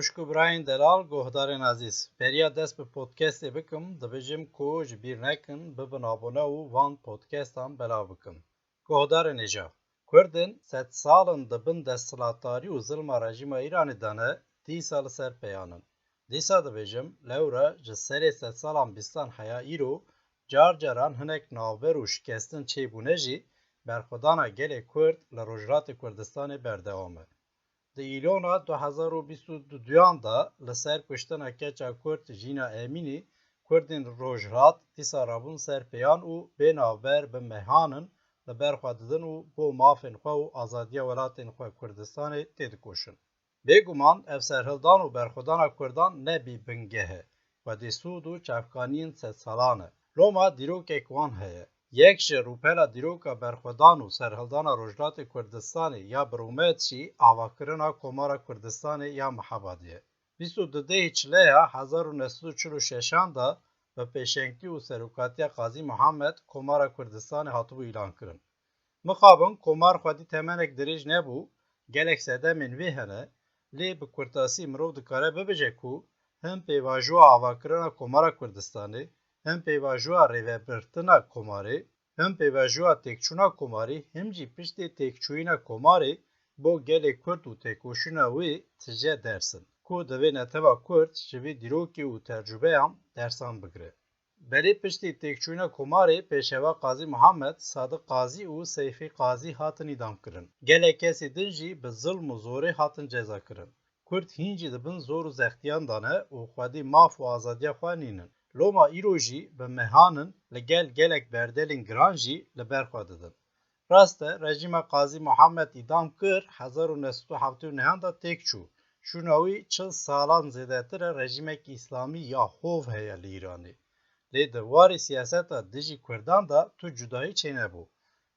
Xoşku birayên delal guhdarên ezîz. Beriya dest bi podcastê bikim, dibêjim ku ji bîr nekin bibin abone û van podcastan belav bikin. Guhdarên êja. Kurdên sed salin dibin desthilatdarî û zilma rejîma Îranê de ne, dîsa li ser peyanin. Dîsa dibêjim, lewre ji serê sed salan bîstan heya îro, car caran hinek navber û şikestin çêbûne jî berxwedana gelê Kurd li Rojhilatê Kurdistanê berdewam e. Di îlona 2022 da li ser kuştina keça Kurd Jîna Emînî, Kurdên Rojhilat dîsa rabûn ser peyan û bênavber bi mehanin li ber xwe didin û bo mafên xwe û azadiya welatên xwe Kurdistanê tê dikoşin. Bêguman ev serhildan û berxwedana Kurdan ne bî bingeh e, xwedî sûd û çavkaniyên sed salan e. Loma dîrokek wan heye. Yek ji rûpela dîroka berxwedan û serhildana Rojhilatê Kurdistanê ya birûmet jî avakirina Komara Kurdistanê ya Mihabadê ye. 22 Çileya 1946 da bi pêşengtî û serokatiya Qazî Muhammed Komara Kurdistanê hatibû îlan kirin. Mixabin Komar xwedî temenek dirêj nebû, gelek sedemên wê hene, lê bi kurtasî mirov dikare bibêje ku him pêvajoya avakirina Komara Kurdistanê, him pêvajoya rêvebirtina Komarê, him pêvajoya têkçûna Komarê, him jî piştê têkçûyîna Komarê bo gelê Kurd û têkoşîna wê tije dersin, ku divê neteva Kurd ji vê dîrokê û tercübeyan dersan bigire. Berê piştî têkçûyîna Komarê pêşeva Qazî Muhammed, Sadık Qazî û Seyfî Qazî hatin îdam kirin. Gelek kesê din jî bi zilm û zorê hatin ceza kirin. Kurd hîn jî dibin zor û zextiyan de ne û xwedî maf û azadiya xwe nînin. Loma îro jî bi mehanin li gel gelek berdelên giran jî li ber xwe didin. Rast e, rejîma Qazî Muhammed îdam kir 1979 da têk çû. Şûna wî 40 salan zêdetir e rejîmekî îslamî ya hov heye li Îranê. Lê di warê siyaseta dijî Kurdan da tu cudayî çênebû.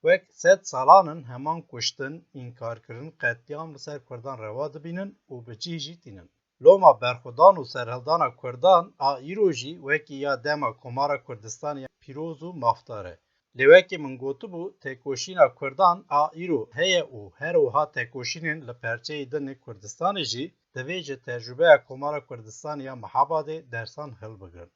Wek sed salanin heman kuştin, înkarkirin, qetliyam li ser Kurdan reva dibînin û bi cih jî tînin. Loma berxwedan û serhildana Kurdan a îro jî wekî ya dema Komara Kurdistanê pîroz û mafdar e. Lê wekî min gotibû, têkoşîna Kurdan a îro heye û her wiha têkoşînên li perçeyê dinê Kurdistanê jî divê ji tecrübeya Komara Kurdistanê ya Mihabadê dersan hilbigirin.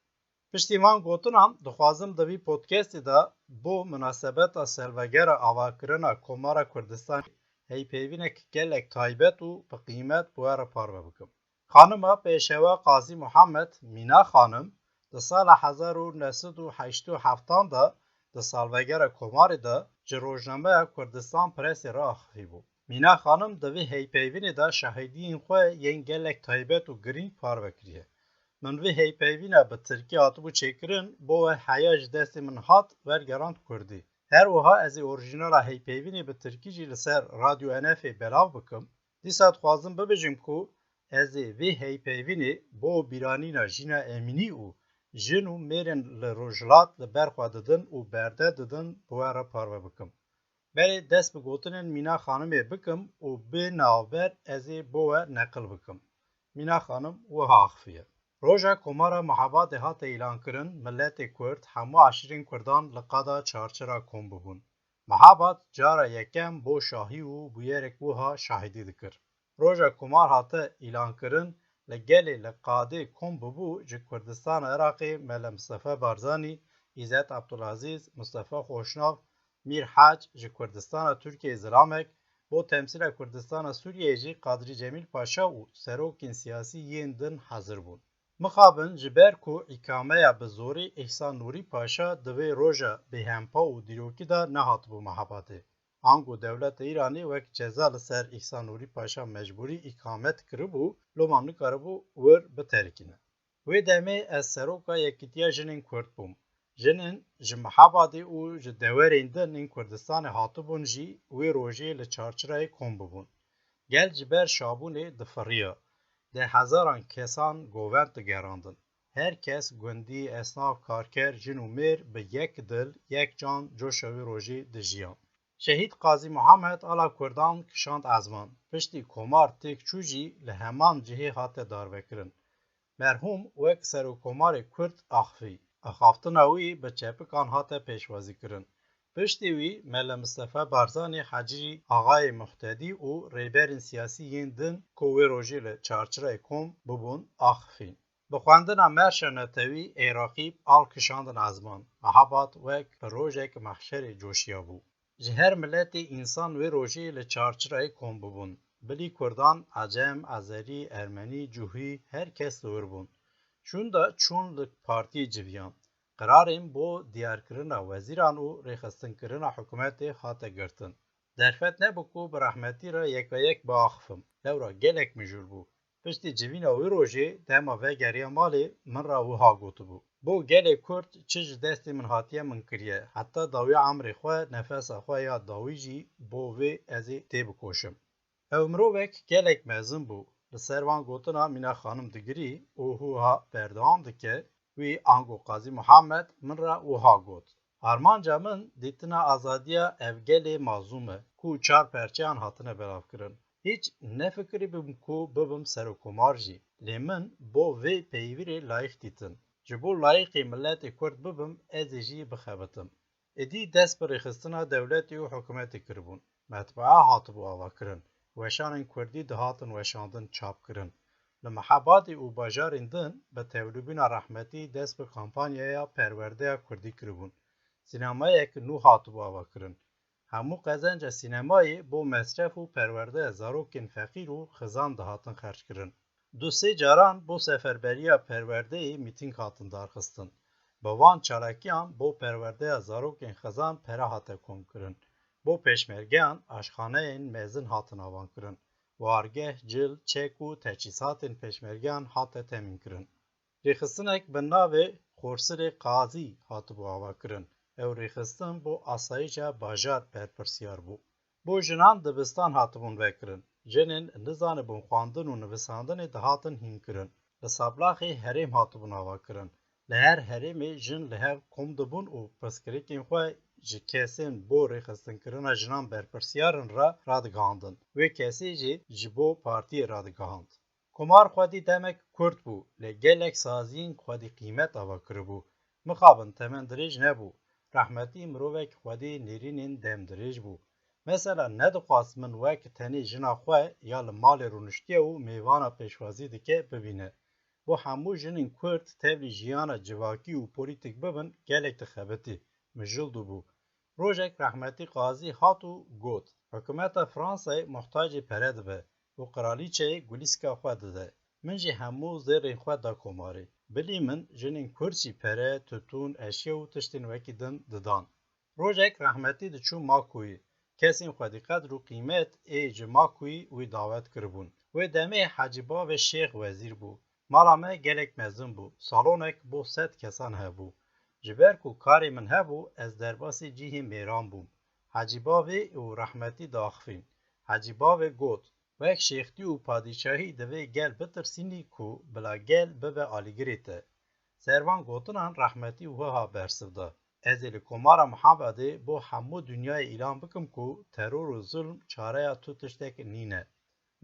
Piştî van gotinan, dixwazim di vî podcastê de bo münasebeta selvegera avakirina Komara Kurdistanê heypêvînek gelek taybet û bi qîmet bi we re parve bikim. Xanima pêşeva Qazî Muhammed Mîna xanim di sala 1987 da di salvegera Komarê de ji Rojnameya Kurdistan Presê re axivî bû. Mîna xanim di vê heypêvînê de şahîdiyên xwe yên gelek taybet û girîng parve kiriye. Min vê heypêvîna bi Tirkî hatibû çêkirin, bo we heya ji destê min hat wergerand Kurdî. Her wiha ez ê orîjinala heypêvînê bi Tirkî jî li ser Radyo NFê belav bikim. Dîsa dixwazim bibêjim ku ez ê vê heypêvînê bo bîranîna Jîna Emînî û jin û mêrên li Rojhilat li ber xwe didin û berde didin bi we re parve bikim. Berê dest bi gotinên Mîna xanimê bikim û bê navber ez ê bo we neqil bikim. Mîna xanim wiha axiviye. Roja Komara Mihabadê hate îlankirin, milletê Kurd hemû eşîrên Kurdan li qada çarçira kom bibûn. Mihabad cara yekem bo şahî û bûyerek wiha şahîdî dikir. Roja Komar hate îlankirin, li gelê li qadê kom bibû ji Kurdistana Iraqê Mele Mustefa Barzanî, İzzet Abdulaziz, Mustefa Xoşnav, Mîr Heç ji Kurdistana Tirkiyeyê zilamek, bo temsîla Kurdistana Sûriyeyê jî Qadrî Cemîl Paşa û serokên siyasî yên din hezir bûn. Mixabin ji ber ku îkameya bi zorî İhsan Nûrî Paşa di vê roja bêhempa û dîrokî de nehatibû Mihabadê. Ango dewleta Îranê wek ceza li ser İhsan Nûrî Paşa mecbûrî îkamet kiribû, loma nikaribû wir biterkîne. Wê demê ez seroka Yekîtiya Jinên Kurd bûm. Jinên ji Mihabadê û ji dewerên dinên Kurdistanê hatibûn jî wê rojê li çarçirayê kom bibûn. Gel ji ber şabûnê difiriya. De hezaran kesan govend digerandin. Her kes gundî, esnaf, karker, jin û mêr bi yek dil, yek can coşa wê rojê dijiyan. Şehîd Qazî Muhammed ala Kurdan kişand ezman. Piştî Komar têk çû jî li heman cihê hate darvekirin. Merhûm wek Serokkomarê Kurd axivî. Axaftina wî bi çepikan hate pêşwazî kirin. پشتی وی ملا مصطفی بارزانی حاجی آقای محتدی و ریبرین سیاسیین دن کوی روژی لچارچرای کوم ببون آخفین. بخواندن مرشا نتوی عراقی آل کشاندن ازمان احابات وک پروژک محشر جوشیا بو. جهر ملت انسان وی روژی لچارچرای کوم ببون. بلی کردان، عجم، ازری، ارمنی، جوهی هر کس دور بون. چون دا چون لک پارتی جویان. قراریم بو دیارکرنا وزیران و ریخستنکرنا حکومت خاطه گرتن. درفت نبکو برحمتی را یک و یک با آخفم. لورا گلک مجور بو. پشتی جوینا وی روژه دما و گریا مالی من را وها گوتو بو. بو گل کرد چج دستی من هاتیه من کریه. حتی داوی عمری خواه نفس خواه یا داوی جی بو وی ازی تی بکوشم. او مرووک گلک مزن بو. لسروان گوتنا مینا خانم دگری او هوها بردوام دکه وی آنگو قاضی محمد من را وها گوت. آرمانجا من دیتنا آزادیا evgeli mazlume ku çar perçeyan hatine belav kirin. Hiç ne fikri bim ku bibim serokomar jî. Lê min bo vê peyvîrê layık dîtin. Ji bo layıqê milletê Kurd bibim ez ê jî bixebitim. Êdî dest bi rêxistina dewletê û hikûmetê kiribûn. Metbaa hatibû avakirin. Weşanên Kurdî dihatin weşandin çapkirin. Li Mehabadê û bajarên din bi tevlûbîna rehmetî dest bi kampanyaya perwerdeya Kurdî kiribûn. Sînemayek nû hatibû avakirin. Hemû qezenca sînemayê bo mesref û perwerdeya zarokên feqîr û xizan dihatin xerckirin. Du sê caran bo seferberiya perwerdeyê mîtîng hatin darxistin. Bi van çalakiyan bo perwerdeya zarokên xizan pere hate komkirin. Bo pêşmergeyan aşxaneyên mezin hatin avankirin. Wargeh, cil, çek û teçhîsatên pêşmergeyan hate temînkirin. Rêxistinek bi navê Xorsirê Qazî hatibû avakirin. Ew rêxistin bo asayîşa bajar berpirsiyar bû. Bo jinan dibistan hatibûn vekirin. Jinên nizanibûn xwandin û nivîsandinê dihatin hînkirin. Li Sablaxê herêm hatibûn avakirin. Li her herêmê jin li hev kom dibûn û pirsgirêkên xwe ji kesên bo rêxistinkirina jinan berpirsiyarin re radigihandin. Wê kesê jî ji bo partiyê radigihand. Komar xwedî demek Kurd bû, lê gelek saziyên xwedî qîmet avakiribû. Mixabin temen dirêj nebû. Rahmetî mirovek xwedî nêrînên dem dirêj bû. Mesela nedixwast min wek tenê jina xwe ya li malê rûniştiye û mêvana pêşwazî dike bibîne. Bo hemû jinên Kurd tevlî jiyana civakî û polîtîk bibin gelek dixebitî. Mijil dibû. Rojek Rahmetî Qazî hat û got. Hikûmeta Fransayê muhtacê pere dibe û qiralîçeyê gulîska xwe dide. Min jî hemû zêrên xwe da komarê. Bilî min jinên Kurd jî pere, tutûn, eşya û tiştên wekî din didan. Rojek Rahmetî diçû Makûyê. Kesên xwedî qedr û qîmet ê ji Makûyê wî dawet kiribûn. Wê demê Hacî Bavê Şêx wezîr bû. Mala me gelek mezin bû. Salonek bo 100 kesan hebû. Ji ber ku karê min hebû, ez derbasî cihê mêran bûm. Hacî Bavê û Rahmetî diaxivîn. Hacî Bavê got: Wek şêxtî û padîşahî divê gel bitirsînî ku bila gel bibe alîgirê te. Servan gotinan Rahmetî wiha bersiv da. Ez ê li komara Muhamedê bo hemû dunyayê îlan bikim ku teror û zulm çareya tu tiştek nîne.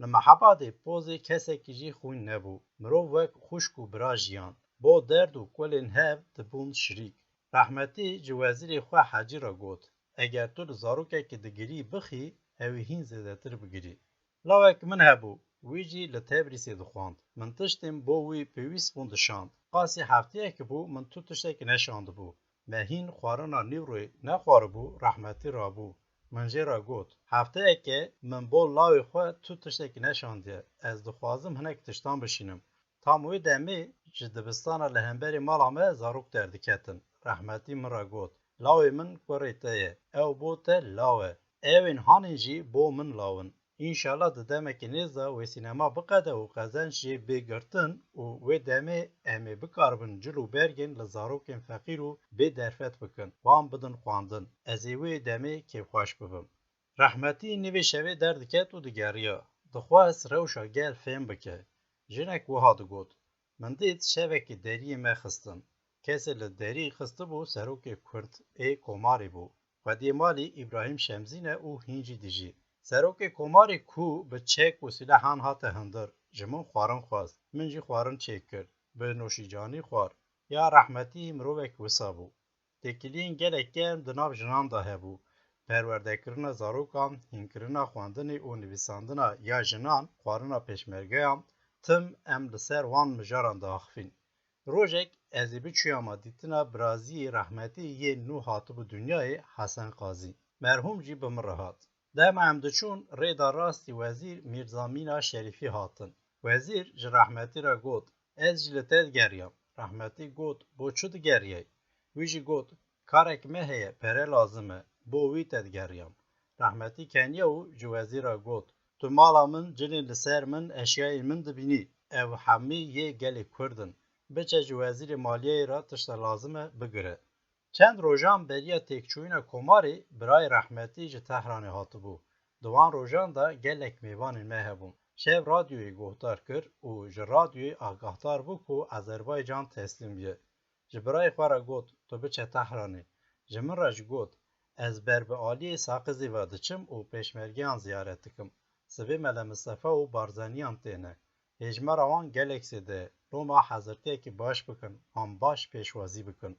Li Mehabadê pozê kesekî jî xwîn nebû. Mirov wek xuşk û bira jiyan. Bo derd û kulên hev dibûn şirîk. Rahmetî ji wezîrê xwe Hecî re got: Eger tu li zarokekê digirî bixî, ew ê hîn zêdetir bigirî. Lawek min hebû, wî jî li Tebrisê dixwand. Min tiştên bo wî pêwîst bûn dişand. Qasî hefteyekî bû min tu tiştekî neşandibû. Me hîn xwarina nîvrûyê nexwaribû, Rahmetî rabû. Min jê re got: Hefteyekê min bo lawê xwe tu tiştekî neşandiye. Ez dixwazim hinek tiştan bişînim. Tam wê demê ji dibistana li hemberî mala me zarok derdiketin. Rahmetî min re got: Lawê min kurê te ye. Ew bo te law e. Evên hanên jî bo min lawin. İnşallah di demekî nêz de wê sînema biqede û qezenc jê bêgirtin û wê demê em ê bikaribin cil û bergên li zarokên feqîr û bê derfet bikin, wan bidin xwandin. Ez ê wê demê kêfxweş bibim. Rahmetî nivê şevê derdiket û digeriya. Dixwest rewşa gel fêm bike. Jinek wiha digot: Min dît şevekê deriyê me xistin. Kesê li derî xistibû serokê Kurd ê komarê bû. Xwediyê malî İbrahîm Şemzîn e û hîn jî dijî. Serokê komarê ku bi çek û silahan hate hindir. Ji min xwarin xwast. Min jî xwarin çêkir. Bi noşîcanî xwar. Ya Rahmetî mirovek wisa bû. تکیلین گلک گرم دناو جنان دا هبو. پروردهکرنا زاروکان، هینکرنا خواندنی و نویساندنا یا جنان خوارنا پیشمرگیان تم ام لسر وان مجاران دا اخفین. روژک ازی بچیاما دیتنا برازی رحمتی یه نو هاتبو دنیای حسن قاضی. مرحوم جی بمرهات. دم امدچون ریدا راستی وزیر میرزامینا شریفی هاتن. وزیر جی رحمتی را گوت از جلتت گریم. رحمتی گوت بو چود گریه. ویجی گوت کارک مهیه پره لازمه بو وی تدگریم. رحمتی کنیه و جی وزیر را گوت تو مالا من جنین لسر من اشیای من دبینی او همی یه گلی کردن. بچه جی وزیر مالیه را تشت لازمه بگره. چند روژان بریا تکچوینا کماری برای رحمتی جی تهرانی هاتو بو. دوان روژان دا گلک میوان مهبون. شب رادیوی گوهدار کر و جی رادیوی آگاهدار بو که آذربایجان تسلیم بیه. جی برای خوارا گوت تو بچه تهرانی. جی من را جی گوت از برب آلی ساقزی وادچم و پیشمرگیان زیارت کم. سبی مل مصطفی و بارزانیان تینه. هجمه روان گلکسی ده. روما حضرتیه که باش بکن. هم باش پیشوازی بکن.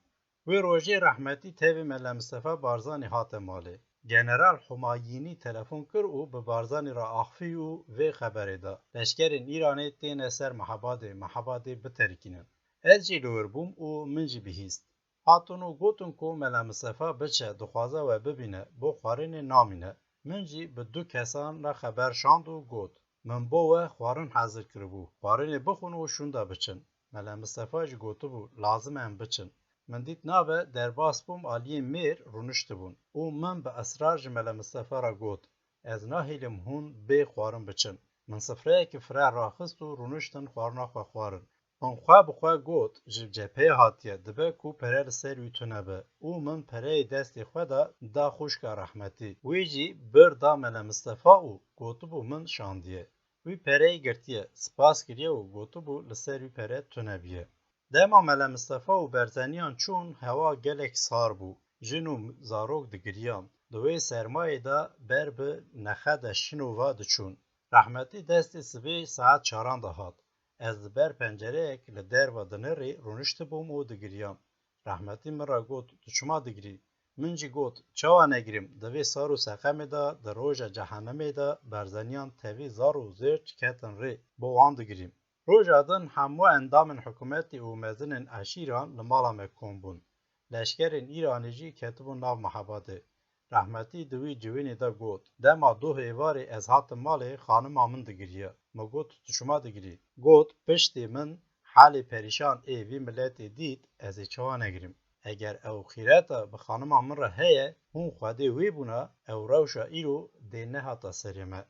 وی روژی رحمتی تیوی مل مصطفی بارزانی هات مالی. جنرال حمایینی تلفن کر و به بارزانی را آخفی و وی خبری دا. لشکرین ایرانی تین سر محباده بترکینن. از جی لور بوم و من جی بهیست. هاتون و گوتون که مل مصطفی بچه دخوازه و ببینه بو خوارین نامینه. من جی به دو کسان را خبر شاند و گوت. من بو و خوارن حاضر کربو. خوارین بخون و شوندا بچن. مل مصطفی جی گوتو بو لازم هم بچن. من دیت ناوه در باس بوم آلیه میر رونشت بون. او من به اسرار جمله مصطفی را گوت. از ناهیلم هون بی خوارن بچن. من سفره که فرار را خست و رونشتن خوارنا خوارن. من خواه بخواه گوت جب جپه هاتیه دبه کو پره لسر ویتونه به. او من پره دستی خواه دا خوشکا رحمتی. وی جی بر دا مله مصطفی او گوتو بو من شاندیه. وی پره گرتیه سپاس کریه و گوتو بو لسر وی پره تونه بیه. دما مل مصطفی و برزنیان چون هوا گلک سار بو. جنو زاروک دگریان. دوی سرمایه دا بر به نخد شنو واد چون. رحمتی دستی سبی ساعت 4 دهات. از بر پنجره اک لدر و دنری رونشت بوم و دگریان. رحمتی مرا گوت تو چما دگری؟ من جی گوت چوا نگریم دوی سارو سقم دا در روژ جهنم دا برزنیان تاوی زارو زیر چکتن ری بو وان دگریم. روژادن همو اندامن حکومتی و مزنن اشیران لمالا مکون بون. لشکرین ایرانی جی کتبون ناو محباده. رحمتی دوی جوینی دا گوت. دما دو هیواری از هات مالی خانم آمن دگریه. ما گوت تو شما دگری. گوت پشتی من حالی پریشان ایوی ملتی دید از چوا نگریم. اگر او خیراتا به خانم آمن را هیه هون خواده وی بونا او روشا ایرو دینه هاتا سریمه.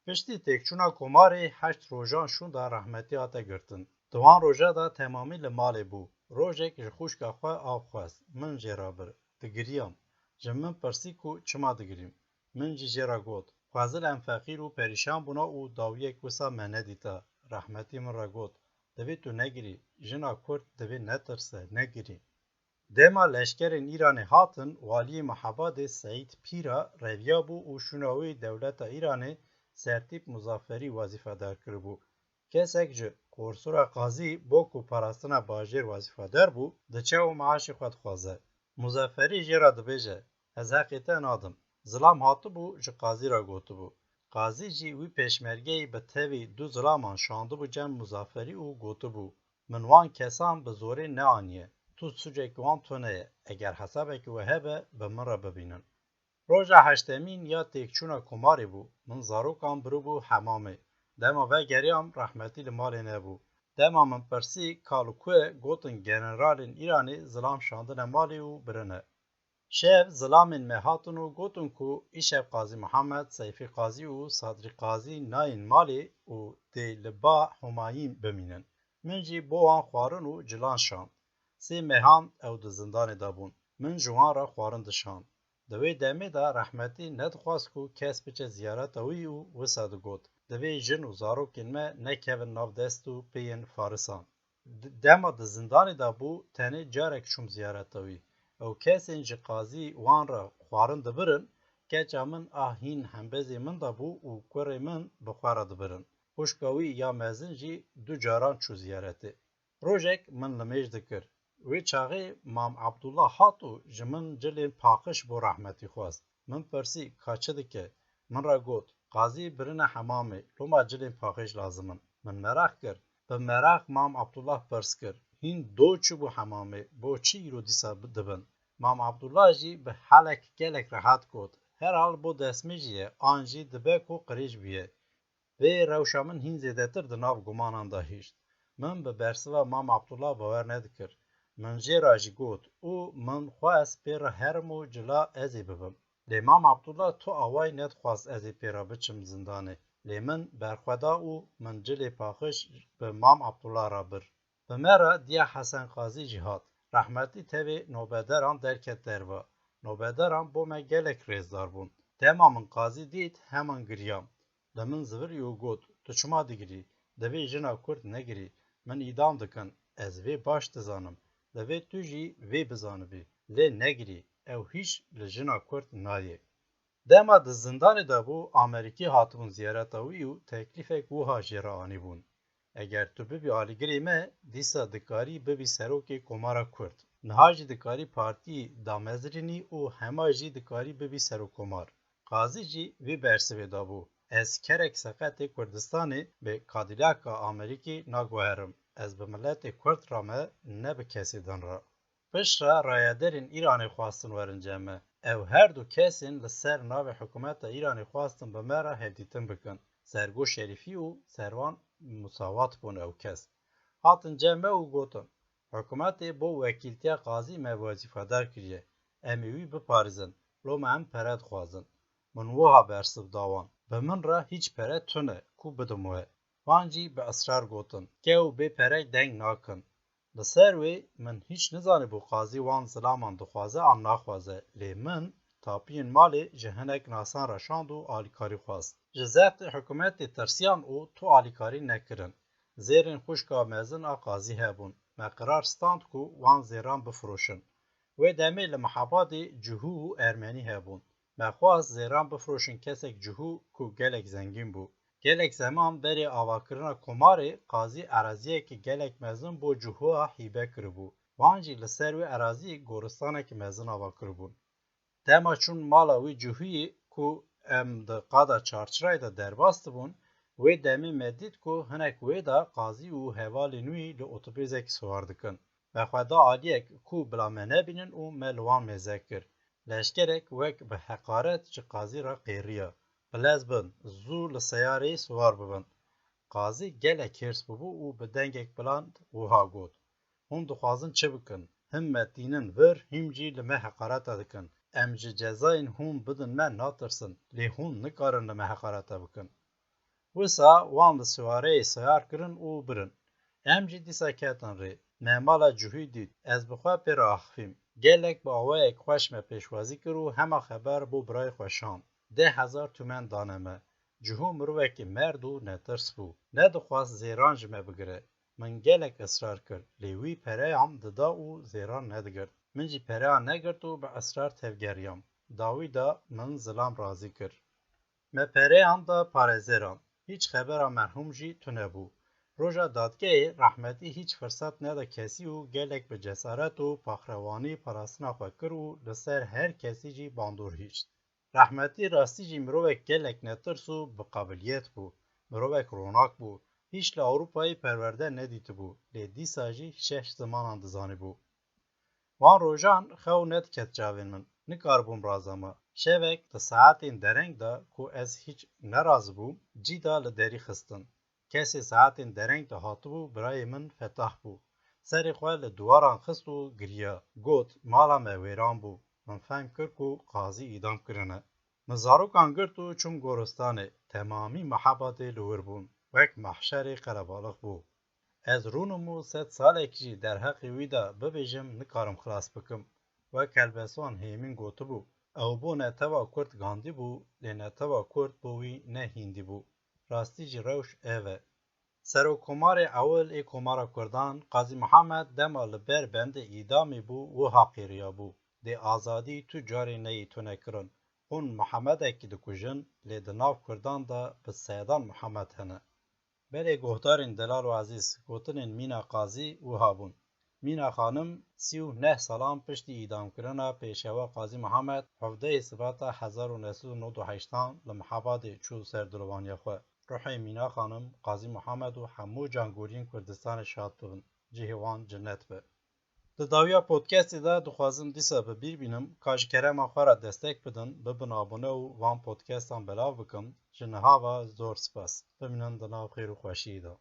پشتی تکچونا کماری 8 روژان شون دا رحمتی آتا گرتن. دوان روژا دا تمامی لمالی بو. روژک جخوشکا خواه آب خواست. من جرا بر. دگریم. جمن پرسی کو چما دگریم. من جرا گوت. خوازل ام فقیر و پریشان بونا و داویه کوسا منه دیتا. رحمتی من را گوت. دوی تو نگیری. جنا کرد دوی نترسه نگیری. دما لشکرین ایران هاتن والی محباد سعید پیرا رویا بو و شناوی دولت ایرانی سرتیب مظفری وظیفه دار کربو. کسک جه قرصورا قاضی بو کو پاراستنا باجر وظیفه دار بو دچه و معاش خود خوازه. مظفری جرا دبیجه از حقیقتا نادم. ظلام هاتو بو جه قاضی را گوتو بو. قاضی جی وی پیشمرگی به تاوی دو ظلامان شانده بو جن مظفری و گوتو بو. من وان کسان به زوری نه آنیه. تو سوچک وان تونه اگر حسابک و هبه به من را ببینن. روژا هشتمین یا تکچونا کماری بو. من زاروکان برو بو حمامه. دما و گریام رحمتی لمال نبو. دما من پرسی کالوکوه گوتن جنرالین ایرانی ظلام شاندن مالی و برنه. شب ظلامین مهاتن و گوتن کو ایشب قاضی محمد سیفی قاضی و صدری قاضی ناین مالی و دی لبا حمایین بمینن. من جی بوان خوارن و جلان شاند. سی مهان او د زندان دابون. من جوان را خوارن دشان. دوی دمه دا رحمتی ندخواست کو کس بچه زیارت اوی و وساد گوت. دوی جن و زاروکین ما نکوین ناو دستو پین فارسان. دما د زندان دابو تنه جارک شم زیارت اوی. او کسین جی قاضی وان را خوارن دبرن کچا من آهین همبزی من دابو و کوری من بخوارا دبرن. خوشکاوی یا مزن جی دو جاران چو زیارته. روژک من لمیج دکر. وی چاغی مام عبدالله هاتو جمن جلین پاکش بو رحمتی خواست. من پرسی کاچه دکه. من را گوت قاضی برنه حمامه لوما جلین پاکش لازمن. من merak کر. به merak مام عبدالله پرس کر. هین دو چو بو حمامه بو چی رو دیسا دبن. مام عبدالله جی به حالک گلک راحت گوت. هر حال بو دسمی جیه آنجی دبه کو قریش بیه. و روشامن هین زیدتر دناو گمانان دا هیشت. من به برسوا مام عبدالله باور ندکر. من جی راجی گوت او من خواست پیر هرمو جلا ازی ببم. لی مام عبدالله تو آوای ند خواست ازی پیرا بچم زندانه. لی من برخودا او من جلی پاخش به مام عبدالله را بر. به مرا دیا حسن قاضی جهاد. رحمتی تاوی نوبدران درکت دروا. نوبدران بو ما گلک ریزدار بون. تمامن قاضی دید همان گریام. لمن زور یو گوت تو چما دیگری دوی جنا کرد نگری من ایدام دکن از وی باش دزانم دوی تو جی وی بزانبی لی نگری او هیچ لجنا کرد نایه دما د زندان دا بو امریکی هاتون زیارت اویو تکلیف گوها جرانی بون اگر تو ببی آلیگری ما دیسا دکاری ببی سروکی کمارا کرد نهاجی دکاری پارتی دامزرینی او هماجی دکاری ببی سرو کمار قاضی جی وی برسوی دا بو از کرک سقط کردستانی به کادیلاکا امریکی ناگوهرم از به ملت کرد رامه نه به کسی دن را پشرا رایدرین ایرانی خواستن ورنجمه او هر دو کسین لسر ناو حکومت ایرانی خواستن به مرا هدیتن بکن سرگو شریفی و سروان مساوات بون او کس هاتن جمعه و گوتن حکومت بو وکیلتیا قاضی ما وظیفه‌دار کریه امیوی بپارزن لو من پرد خوازن من وها برسب داوان به من را هیچ پره تونه کو بدموه وانجی به اصرار گوتن که او به پره دنگ ناکن لسر وی من هیچ نزانه بو قاضی وان سلامان دخوازه ام ناخوازه لی من تاپین مالی جهنک ناسان را شاند و آلیکاری خواست جزاقت حکومت ترسیان او تو آلیکاری نکرن زیرین خوشکا مزن آ قاضی هبون ما قرار ستاند کو وان زیران بفروشن و دمی لمحاباد جهو و ارمنی هبون مخواست زیران بفروشن کسک جهو کو گلک زنگین بو گلک زمان بری آواکرنا کماری قاضی عراضیه که گلک مزن بو جهو حیبه کربو وانجی لسر و عراضی گورستانه که مزن آواکربون دما چون مالا وی جهوی کو ام ده قادا چارچرای ده درباست بون وی دمی مدید کو هنک وی دا قاضی و حوالی نوی ل اتوبیزک سوار دکن و خدا عالیک کو بلا منه بینن و ملوان مذکر لشکرک وک به حقارت چه قاضی را قیریه بلز بن زو لسیاره سوار ببن قاضی گلک هرس ببو و به دنگک بلاند وها گود هون دخوازن چه بکن هم مدینن ور هم جی لمه حقارت دکن ام جی جزاین هون بدن من ناترسن لی هون نکارن لمه حقارت بکن وسا وان سواره سیار کرن و برن ام جی دیسا کتن ری ممالا جوهی دید از بخوا پر آخفیم گلک با آوه خوش me پیشوازی کرو همه خبر بو برای خوشان 10,000 تومن دانمه جهو مروه که مرد و نترس بو ندخواست زیران جمه بگره من گلک اصرار کرد لیوی پره هم ددا و زیران ندگرد من جی پره هم نگرد و به اصرار تفگریم داوی دا من ظلام رازی کرد me pere هم da parezêran hiç xebera merhûm jî tune bû roja dadgehê rehmetî hiç firsat neda kesî û gelek bi cesaret û paxrewanî parastina xwe kir û li ser her kesî jî bandor hîşt rehmetî rastî jî mirovek gelek netirs û biqabiliyet bû mirovek ronak bû hiç li Ewropayê perwerde nedîtibû lê dîsa jî şeş zimanan dizanibû wan rojan xew nediket çavên min nikarbûm razama şevek di saetên dereng da ku ez hiç nerazibûm cîda li derî xistin kesê saetên dereng de hatibû birayê min fetah bû serê xwe li diwaran xist û giriya got mala me wêran bû min fehm kir ku qazî îdam kirine min zarokan girt û çûm goristanê temamî mehebatê li wir bûn wek mehşerê qelebalix bû ez rûnim û sed salekî jî derheqê wî de bibêjim nikarim xilas bikim wek helbestvan hêmîn gotibû ew bû neteva Kurd gandî bû lê neteva Kurd bû wî ne hîndî bû rastî jî rewş ev e Serokkomarê ewil ê Komara Kurdan Qazî Mihemed dema li ber bendê îdamê bû wiha qêriya bû dê azadî tu carê neyê tune kirin hûn Mihemedekî dikujin lê di nav Kurdan de bi sedan Mihemed hene Belê guhdarên delal û ezîz gotinên mîna qazî wiha bûn مینا خانم 39 سالان پشتی ایدام کرنا پیشوا قاضی محمد 17 سبات 1998 لمحاباد چو سردروانی خو روحی مینا خانم قاضی محمد و همو جانگورین کردستان شاد ببن جهوان جنت به داویا پودکاستی دا دخوازم دیسا به بیر بینم کاج کرما خوارا دستک بدن ببن آبونه و وان پودکاستان بلاو بکم جنها و زور سپاس ببینن دناو خیر و خوشی دا